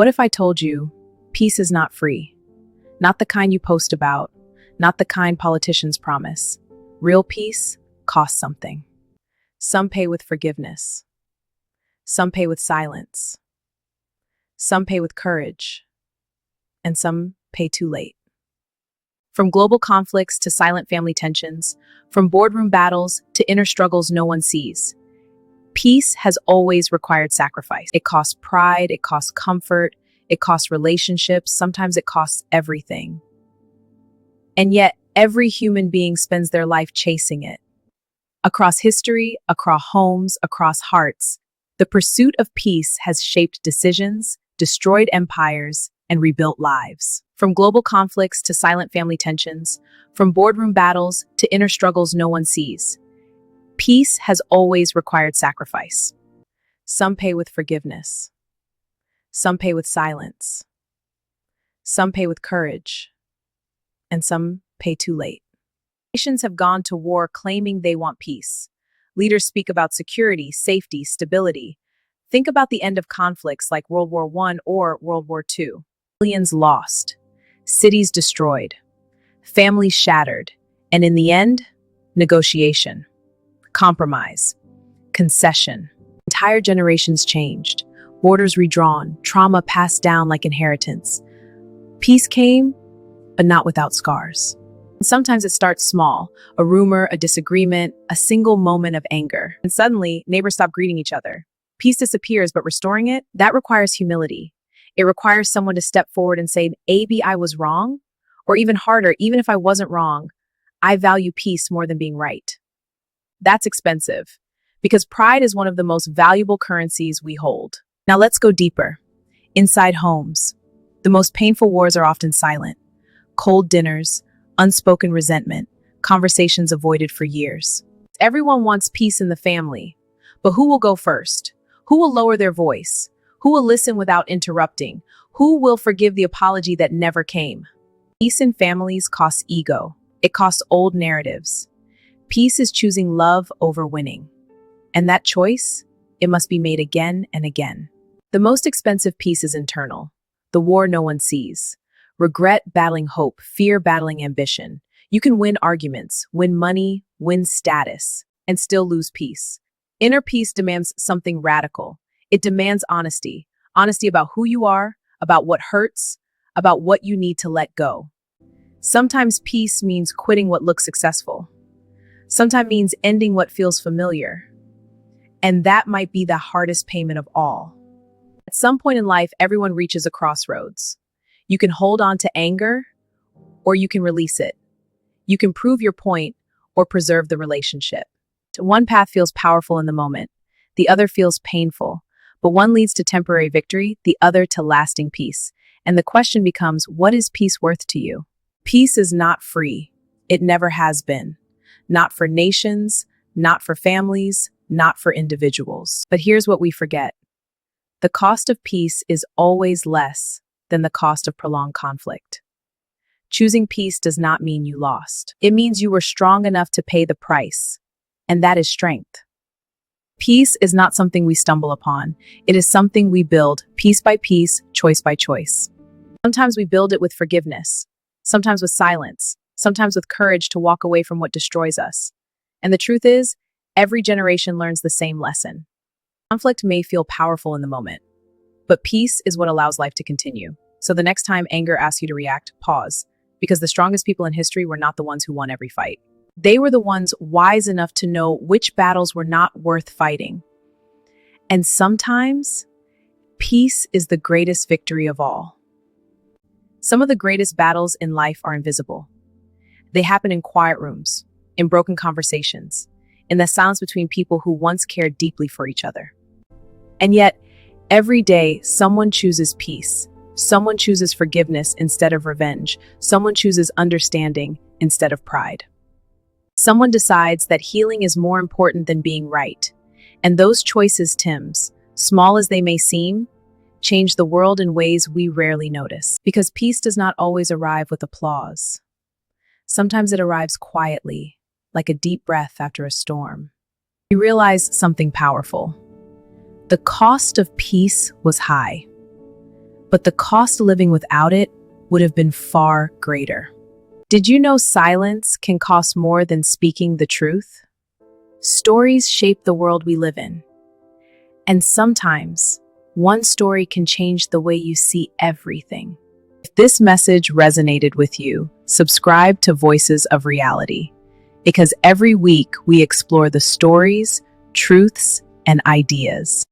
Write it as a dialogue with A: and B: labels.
A: What if I told you peace is not free? Not the kind you post about, not the kind politicians promise. Real peace costs something. Some pay with forgiveness. Some pay with silence. Some pay with courage. And some pay too late. From global conflicts to silent family tensions, from boardroom battles to inner struggles no one sees, peace has always required sacrifice. It costs pride, it costs comfort, it costs relationships, sometimes it costs everything. And yet, every human being spends their life chasing it. Across history, across homes, across hearts, the pursuit of peace has shaped decisions, destroyed empires, and rebuilt lives. From global conflicts to silent family tensions, from boardroom battles to inner struggles no one sees, peace has always required sacrifice. Some pay with forgiveness. Some pay with silence. Some pay with courage. And some pay too late. Nations have gone to war claiming they want peace. Leaders speak about security, safety, stability. Think about the end of conflicts like World War I or World War II. Millions lost, cities destroyed, families shattered, and in the end, negotiation, compromise, concession. Entire generations changed, borders redrawn, trauma passed down like inheritance. Peace came, but not without scars. And sometimes it starts small, a rumor, a disagreement, a single moment of anger. And suddenly, neighbors stop greeting each other. Peace disappears, but restoring it, that requires humility. It requires someone to step forward and say, maybe I was wrong, or even harder, even if I wasn't wrong, I value peace more than being right. That's expensive, because pride is one of the most valuable currencies we hold. Now let's go deeper. Inside homes, the most painful wars are often silent. Cold dinners, unspoken resentment, conversations avoided for years. Everyone wants peace in the family, but who will go first? Who will lower their voice? Who will listen without interrupting? Who will forgive the apology that never came? Peace in families costs ego. It costs old narratives. Peace is choosing love over winning. And that choice, it must be made again and again. The most expensive peace is internal. The war no one sees. Regret battling hope, fear battling ambition. You can win arguments, win money, win status, and still lose peace. Inner peace demands something radical. It demands honesty. Honesty about who you are, about what hurts, about what you need to let go. Sometimes peace means quitting what looks successful. Sometimes means ending what feels familiar. And that might be the hardest payment of all. At some point in life, everyone reaches a crossroads. You can hold on to anger, or you can release it. You can prove your point, or preserve the relationship. One path feels powerful in the moment. The other feels painful. But one leads to temporary victory, the other to lasting peace. And the question becomes, what is peace worth to you? Peace is not free. It never has been. Not for nations, not for families, not for individuals. But here's what we forget. The cost of peace is always less than the cost of prolonged conflict. Choosing peace does not mean you lost. It means you were strong enough to pay the price. And that is strength. Peace is not something we stumble upon. It is something we build piece by piece, choice by choice. Sometimes we build it with forgiveness, sometimes with silence, sometimes with courage to walk away from what destroys us. And the truth is, every generation learns the same lesson. Conflict may feel powerful in the moment, but peace is what allows life to continue. So the next time anger asks you to react, pause, because the strongest people in history were not the ones who won every fight. They were the ones wise enough to know which battles were not worth fighting. And sometimes, peace is the greatest victory of all. Some of the greatest battles in life are invisible. They happen in quiet rooms, in broken conversations, in the silence between people who once cared deeply for each other. And yet, every day, someone chooses peace. Someone chooses forgiveness instead of revenge. Someone chooses understanding instead of pride. Someone decides that healing is more important than being right. And those choices, Tims, small as they may seem, change the world in ways we rarely notice. Because peace does not always arrive with applause. Sometimes it arrives quietly, like a deep breath after a storm. We realize something powerful. The cost of peace was high. but the cost of living without it would have been far greater. Did you know silence can cost more than speaking the truth? Stories shape the world we live in. And sometimes, one story can change the way you see everything. If this message resonated with you, subscribe to Voices of Reality, because every week we explore the stories, truths, and ideas